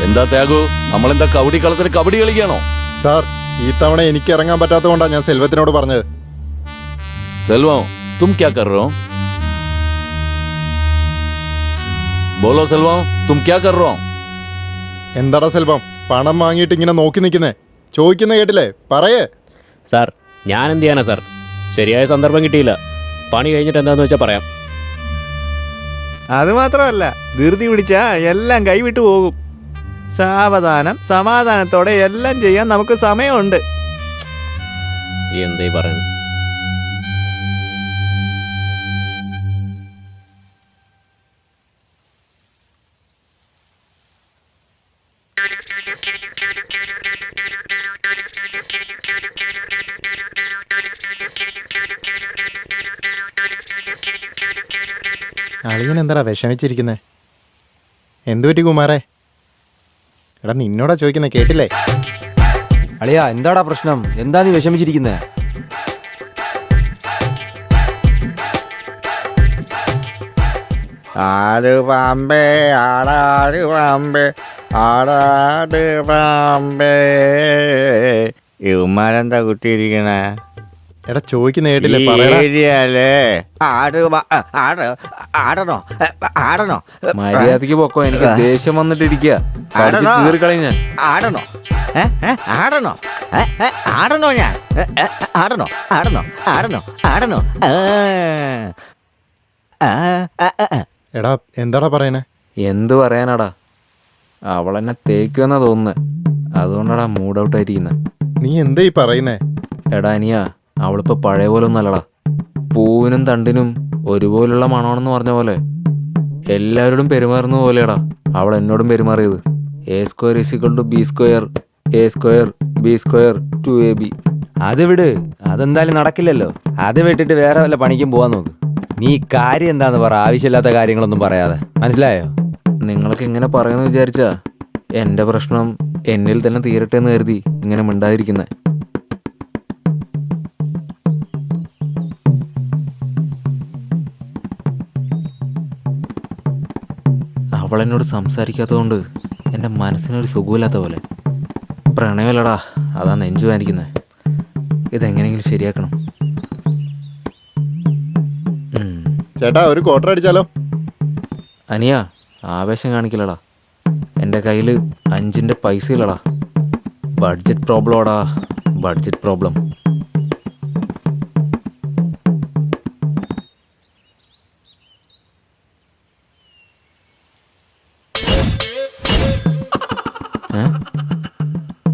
എന്താ ത്യാഗു, നമ്മളെന്താ കബഡി കളത്തിൽ കബഡി കളിക്കാണോ? സാർ, ഈ തവണ എനിക്ക് ഇറങ്ങാൻ പറ്റാത്തതുകൊണ്ടാണ് ഞാൻ സെൽവത്തിനോട് പറഞ്ഞത്. സെൽവം, തും ക്യാ കർ രഹോ? ബോലോ സെൽവം, തും ക്യാ കർ രഹോ? എന്താടാ സെൽവം, പണം വാങ്ങിയിട്ട് ഇങ്ങനെ നോക്കി നിൽക്കുന്നേ? ചോദിക്കുന്ന കേട്ടില്ലേ, പറയേ. സാർ, ഞാൻ എന്ത് ചെയ്യാനാ സാർ? ശരിയായ സന്ദർഭം കിട്ടിയില്ല. പണി കഴിഞ്ഞിട്ട് എന്താന്ന് വെച്ചാൽ പറയാം. അത് മാത്രമല്ല, ധൃതി പിടിച്ചാ എല്ലാം കൈവിട്ടു പോകും. സാവധാനം സമാധാനത്തോടെ എല്ലാം ചെയ്യാൻ നമുക്ക് സമയമുണ്ട്. എന്തേ പറയുന്നു? അളിയൻ എന്താടാ വിഷമിച്ചിരിക്കുന്നേ? എന്തുപറ്റി കുമാരേ? എടാ നിന്നോടാ ചോദിക്കുന്നേ, കേട്ടില്ലേ? അളിയാ, എന്താടാ പ്രശ്നം? എന്താ നീ വിഷമിച്ചിരിക്കുന്നേ? ആട് പാമ്പേ ആടാട് പാമ്പേ ആടാട് പാമ്പേ. ഇവന്മാരെന്താ കുത്തിയിരിക്കണേ? എടാ ചോദിക്കുന്ന കേട്ടില്ലേ, പറയടാ. ശരിയല്ലേ? ആടണോ ആടണോ? മര്യാദക്ക് പൊക്കോ, എനിക്ക് ദേഷ്യം വന്നിട്ടിരിക്കുക. ആടണോ ഞാൻ ആടണോ ആടണോ ആടണോ ഞാൻ ആടണോ ആടണോ ആടണോ ആടണോ? എടാ എന്താടാ പറയണേ? എന്ത് പറയാനാടാ, അവളെന്നെ തേക്കുമെന്നാ തോന്നുന്നത്. അതുകൊണ്ടാടാ മൂഡ് ഔട്ട് ആയിരിക്കുന്നത്. നീ എന്താ ഈ പറയുന്നേ? എടാ അനിയാ, അവളിപ്പോ പഴയ പോലെ ഒന്നല്ലടാ. പൂവിനും തണ്ടിനും ഒരുപോലുള്ള മണമാണെന്ന് പറഞ്ഞ പോലെ എല്ലാവരോടും പെരുമാറുന്ന പോലെയാടാ അവൾ എന്നോടും പെരുമാറിയത്. A² = B², A² B², 2AB. അത് വിട്, അതെന്തായാലും നടക്കില്ലല്ലോ. അത് വിട്ടിട്ട് വേറെ വല്ല പണിക്കും പോവാൻ നോക്ക്. നീ കാര്യം എന്താന്ന് പറ, ആവശ്യമില്ലാത്ത കാര്യങ്ങളൊന്നും പറയാതെ. മനസ്സിലായോ? നിങ്ങൾക്ക് ഇങ്ങനെ പറയുമെന്ന് വിചാരിച്ചാ എൻ്റെ പ്രശ്നം എന്നിൽ തന്നെ തീരട്ടെ എന്ന് കരുതി ഇങ്ങനെ മിണ്ടാതിരിക്കുന്നത്. അവളെന്നോട് സംസാരിക്കാത്തതുകൊണ്ട് എൻ്റെ മനസ്സിനൊരു സുഖമില്ലാത്ത പോലെ. പ്രണയമല്ലടാ, അതാ നെഞ്ചു വാനിക്കുന്നത്. ഇതെങ്ങനെയെങ്കിലും ശരിയാക്കണം. ചേട്ടാ, ഒരു ക്വാർട്ടർ അടിച്ചാലോ? അനിയ, ആവേശം കാണിക്കില്ലടാ. എൻ്റെ കയ്യിൽ 5ൻ്റെ പൈസ ഇല്ലടാ. ബഡ്ജറ്റ് പ്രോബ്ലമാടാ, ബഡ്ജറ്റ് പ്രോബ്ലം.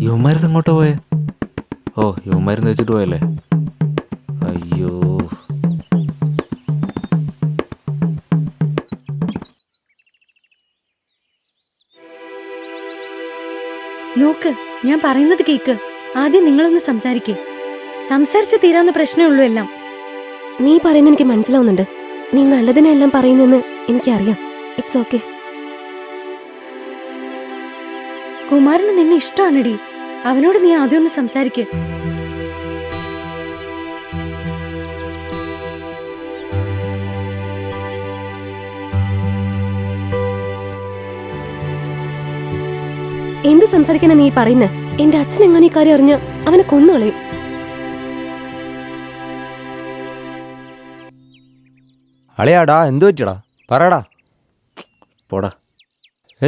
യുവമാരുന്ന് എങ്ങോട്ടാ പോയേ? ഓ, യുവമാരുന്ന് വെച്ചിട്ട് പോയല്ലേ? അയ്യോ. നോക്ക്, ഞാൻ പറയുന്നത് കേക്ക്. ആദ്യം നിങ്ങളൊന്ന് സംസാരിക്കേ. സംസാരിച്ച് തീരാവുന്ന പ്രശ്നമേ ഉള്ളൂ എല്ലാം. നീ പറയുന്നത് എനിക്ക് മനസ്സിലാവുന്നുണ്ട്. നീ നല്ലതിനെല്ലാം പറയുന്നെന്ന് എനിക്കറിയാം. It's okay. കുമാരന് നിന്നെ ഇഷ്ടമാണെടി. അവനോട് നീ ആദ്യം ഒന്ന് സംസാരിക്കേ. എന്ത് സംസാരിക്കാനാ നീ പറയുന്നേ? എന്റെ അച്ഛൻ എങ്ങനെ ഈ കാര്യം അറിഞ്ഞ് അവനെ കൊന്നുകളയും. അളിയാടാ, എന്ത് പറ്റിയടാ? പറയടാ. പോടാ.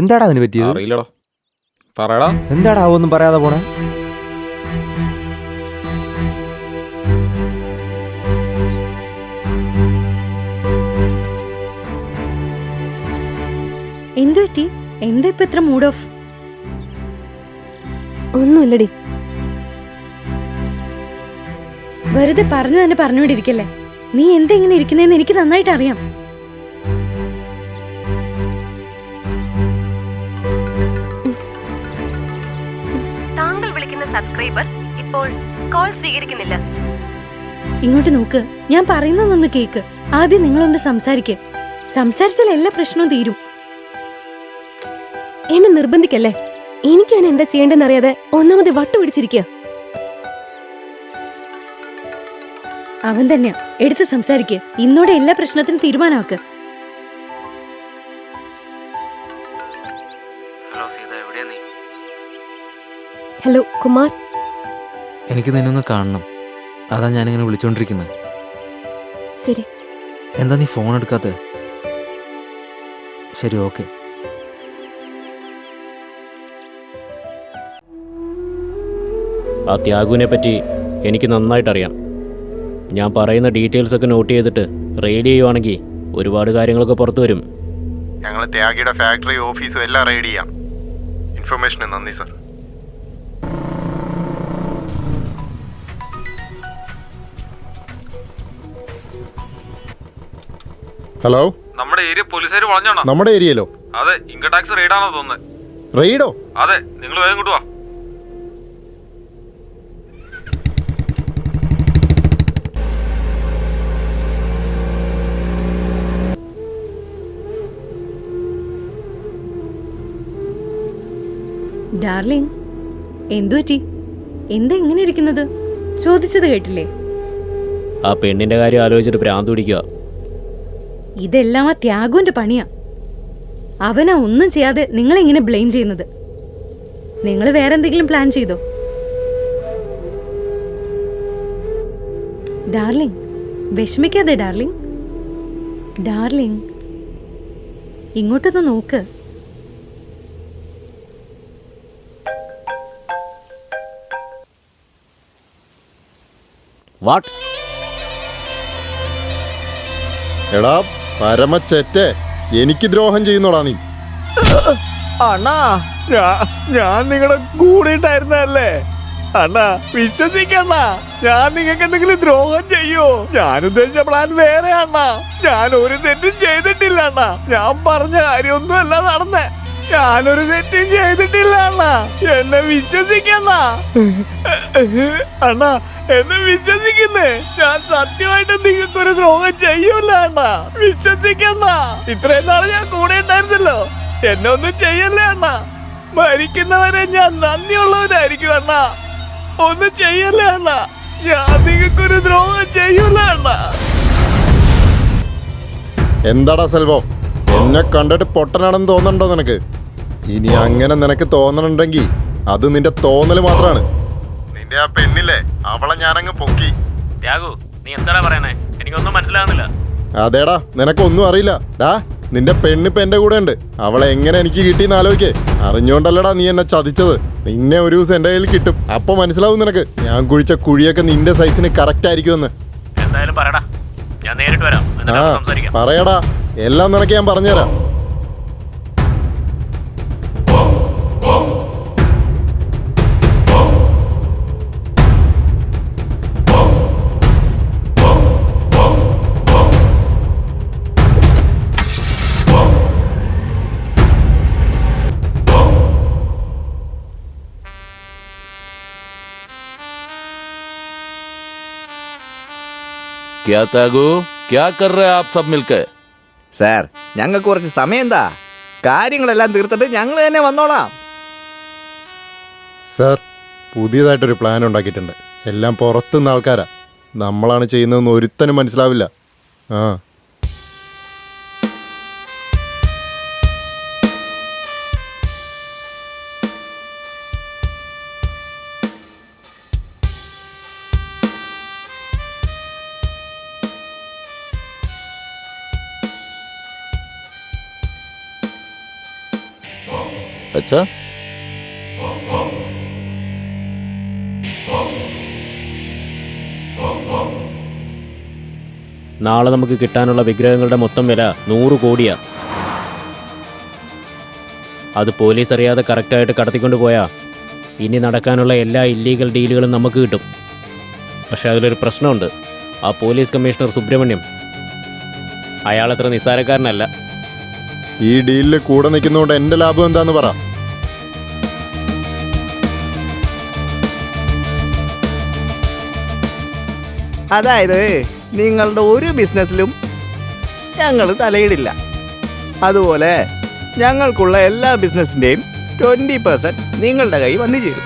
എന്താടാ അവന് പറ്റിയത്? അറിയില്ലടാ, പറയടാ. എന്താടാ ഒന്നും പറയാതെ പോണേ? എന്തു പറ്റി? എന്താ ഇപ്പൊ ഇത്ര മൂഡ് ഓഫ്? ഒന്നുമില്ലടി. വെറുതെ പറഞ്ഞു തന്നെ പറഞ്ഞുകൊണ്ടിരിക്കല്ലേ. നീ എന്താ ഇങ്ങനെ ഇരിക്കുന്നതെന്ന് എനിക്ക് നന്നായിട്ട് അറിയാം. താങ്കൾ വിളിക്കുന്ന സബ്സ്ക്രൈബർ ഇപ്പോൾ കോൾ സ്വീകരിക്കുന്നില്ല. ഇങ്ങോട്ട് നോക്ക്, ഞാൻ പറയുന്നതൊന്ന് കേക്ക്. ആദ്യം നിങ്ങളൊന്ന് സംസാരിക്കേ. സംസാരിച്ചാൽ എല്ലാ പ്രശ്നവും തീരും. എന്നെ നിർബന്ധിക്കല്ലേ. എനിക്ക് അവനെ എന്താ ചെയ്യേണ്ടെന്ന് അറിയാതെ ഒന്നാമത് വട്ടുപിടിച്ചിരിക്കുക. അവൻ തന്നെയാ. എടുത്ത് സംസാരിക്കേ. ഇന്നോടെ എല്ലാ പ്രശ്നത്തിനും തീരുമാനമാക്ക്. ഹലോ കുമാർ, എനിക്ക് നിന്നൊന്ന് കാണണം. അതാ ഞാനിങ്ങനെ വിളിച്ചോണ്ടിരിക്കുന്നത്. ശരി. എന്താ നീ ഫോൺ എടുക്കാത്ത? ശരി, ഓക്കെ. ആ ത്യാഗുവിനെ പറ്റി എനിക്ക് നന്നായിട്ടറിയാം. ഞാൻ പറയുന്ന ഡീറ്റെയിൽസൊക്കെ നോട്ട് ചെയ്തിട്ട് റെയ്ഡ് ചെയ്യുവാണെങ്കിൽ ഒരുപാട് കാര്യങ്ങളൊക്കെ പുറത്തു വരും. ഞങ്ങൾ ത്യാഗിയുടെ ഫാക്ടറി ഓഫീസും എല്ലാം റെയ്ഡ് ചെയ്യാം. ഇൻഫർമേഷന് നന്ദി സർ. ഹലോ, നമ്മുടെ ഏരിയ പോലീസുകാർ വളഞ്ഞാണോ? നമ്മുടെ ഏരിയയിലോ? അതെ, ഇൻകം ടാക്സ് റെയ്ഡാണോ തോന്നുന്നത്. റെയ്ഡോ? അതെ, നിങ്ങൾ വേഗം ഇങ്ങോട്ട് വാ. ഡാർലിംഗ്, എന്തുപറ്റി? എന്താ ഇങ്ങനെ ഇരിക്കുന്നത്? ചോദിച്ചത് കേട്ടില്ലേ? ആ പെണ്ണിൻ്റെ കാര്യം ആലോചിച്ചിട്ട് ഭ്രാന്ത് പിടിക്കുക. ഇതെല്ലാം ആ ത്യാഗുവിന്റെ പണിയാ. അവനാ ഒന്നും ചെയ്യാതെ നിങ്ങളെങ്ങനെ ബ്ലെയിം ചെയ്യുന്നത്? നിങ്ങൾ വേറെ എന്തെങ്കിലും പ്ലാൻ ചെയ്തോ? ഡാർലിംഗ്, വിഷമിക്കാതെ ഡാർലിംഗ്. ഡാർലിംഗ്, ഇങ്ങോട്ടൊന്ന് നോക്ക്. വാട്ട്? എടാ പരമച്ചെറ്റേ, എനിക്ക് ദ്രോഹം ചെയ്യുന്നോടാ നീ. അണ്ണാ, ഞാൻ നിങ്ങളുടെ കൂടെ ഉണ്ടായിരുന്നല്ലേ അണ്ണാ. വിശ്വസിക്കണ്ണ, ഞാൻ നിങ്ങൾക്ക് എന്തെങ്കിലും ദ്രോഹം ചെയ്യോ? ഞാൻ ഉദ്ദേശിച്ച പ്ലാൻ വേറെ അണ്ണാ. ഞാൻ ഒരു തെറ്റും ചെയ്തിട്ടില്ല അണ്ണാ. ഞാൻ പറഞ്ഞ കാര്യമൊന്നും അല്ല നടന്നേ. ഞാനൊരു തെറ്റും ചെയ്തിട്ടില്ല അണ്ണാ. എന്നെ വിശ്വസിക്കണ്ണ അണ്ണാ, എന്നെ വിശ്വസിക്കുന്നേ. ഞാൻ സത്യമായിട്ട് നിങ്ങൾക്കൊരു ദ്രോഹം ചെയ്യൂല അണ്ണാ. വിശ്വസിക്കണ്ണ. ഇത്രയും നാളെ ഞാൻ കൂടെ ഉണ്ടായിരുന്നല്ലോ. എന്നെ ഒന്നും ചെയ്യല്ലേ അണ്ണാ. മരിക്കുന്നവരെ ഞാൻ നന്ദിയുള്ളവരായിരിക്കും അണ്ണാ. ഒന്നും ചെയ്യല്ലേ അണ്ണാ. ഞാൻ നിങ്ങൾക്കൊരു ദ്രോഹം ചെയ്യൂല അണ്ണാ. എന്താടാ സെൽവോ, എന്നെ കണ്ടിട്ട് പൊട്ടനാണെന്ന് തോന്നണ്ടോ നിനക്ക്? ഇനി അങ്ങനെ നിനക്ക് തോന്നണുണ്ടെങ്കിൽ അത് നിന്റെ തോന്നല് മാത്രമാണ്. നിന്റെ ആ പെണ്ണില്ലേ, അവളെ ഞാനങ്ങ് പൊക്കി. ത്യാഗു, നീ എന്താടാ പറയണേ? എനിക്കൊന്നും മനസ്സിലാകുന്നില്ല. അതേടാ, നിനക്കൊന്നും അറിയില്ല. ഡാ, നിന്റെ പെണ്ണിപ്പ എന്റെ കൂടെ ഉണ്ട്. അവളെ എങ്ങനെ എനിക്ക് കിട്ടിയെന്ന് ആലോചിക്കേ. അറിഞ്ഞോണ്ടല്ലടാ നീ എന്നെ ചതിച്ചത്. നിന്നെ ഒരു ദിവസം എന്റെ കയ്യിൽ കിട്ടും. അപ്പൊ മനസ്സിലാവും നിനക്ക് ഞാൻ കുഴിച്ച കുഴിയൊക്കെ നിന്റെ സൈസിന് കറക്റ്റ് ആയിരിക്കുമെന്ന്. എന്തായാലും പറയടാ, ഞാൻ നേരിട്ട് വരാം. ആ, പറയടാ, എല്ലാം നിനക്ക് ഞാൻ പറഞ്ഞുതരാം. क्या त्यागू, क्या कर रहे हैं आप सब मिलकर? സാർ, ഞങ്ങൾക്ക് കുറച്ച് സമയം എന്താ? കാര്യങ്ങളെല്ലാം തീർത്തിട്ട് ഞങ്ങൾ തന്നെ വന്നോളാം. സാർ, പുതിയതായിട്ടൊരു പ്ലാൻ ഉണ്ടാക്കിയിട്ടുണ്ട്. എല്ലാം പുറത്തുനിന്ന് ആൾക്കാരാ. നമ്മളാണ് ചെയ്യുന്നതെന്ന് ഒരുത്തനും മനസ്സിലാവില്ല. ആ, अच्छा, നാളെ നമുക്ക് കിട്ടാനുള്ള വിഗ്രഹങ്ങളുടെ മൊത്തം വില 100 കോടിയാ. അത് പോലീസ് അറിയാതെ കറക്റ്റായിട്ട് കടത്തിക്കൊണ്ട് പോയാ ഇനി നടക്കാനുള്ള എല്ലാ ഇല്ലീഗൽ ഡീലുകളും നമുക്ക് കിട്ടും. പക്ഷെ അതിലൊരു പ്രശ്നമുണ്ട്. ആ പോലീസ് കമ്മീഷണർ സുബ്രഹ്മണ്യം, അയാളത്ര നിസ്സാരക്കാരനല്ല. ഈ ഡീലിൽ കൂടെ നിൽക്കുന്നതുകൊണ്ട് എന്റെ ലാഭം എന്താന്ന് പറ. അതായത് നിങ്ങളുടെ ഒരു ബിസിനസ്സിലും ഞങ്ങൾ തലയിടില്ല. അതുപോലെ ഞങ്ങൾക്കുള്ള എല്ലാ ബിസിനസ്സിൻ്റെയും 20% നിങ്ങളുടെ കൈ വന്നു ചേരും.